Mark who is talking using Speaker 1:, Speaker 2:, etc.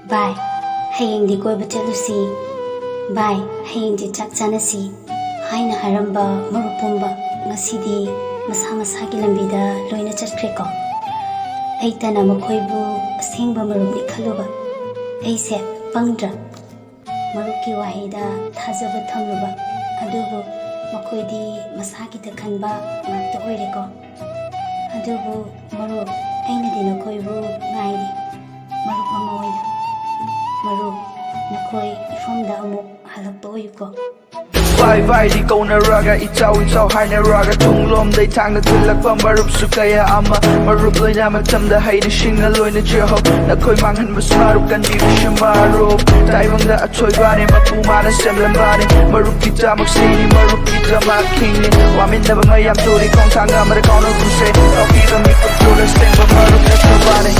Speaker 1: Bye. Hayengdi koiba chalusi. Bye. Hayengdi chak chanasi. Haina haramba marupumba ngasidi masa masagi lambida loina chatkreko. Aitana makoibu asengba marupni khaluba. Aise pangdra. Marupki wahida thajaba thamluba. Adubu makoidi masagi da khanba ngakta oireko. Adubu marup aina di nakoibu ngairi. Marup ama oina. Marup nakoi ifamda amuk halakpa oyuko.
Speaker 2: Vai di kaunaraga ichaw hainaraga tunglomdai thangna thilakpa marupsu kaya ama marup loina matamda haina shinga loina jeho nakoi manghanbas marup kanbibishu marup taibangda achoibane mapumana semlambane marup kita maksini marup kita makini wamindaba ngayam turi kongthanga mara kauna kuse kaukira mikut tula sengba marup nasnabane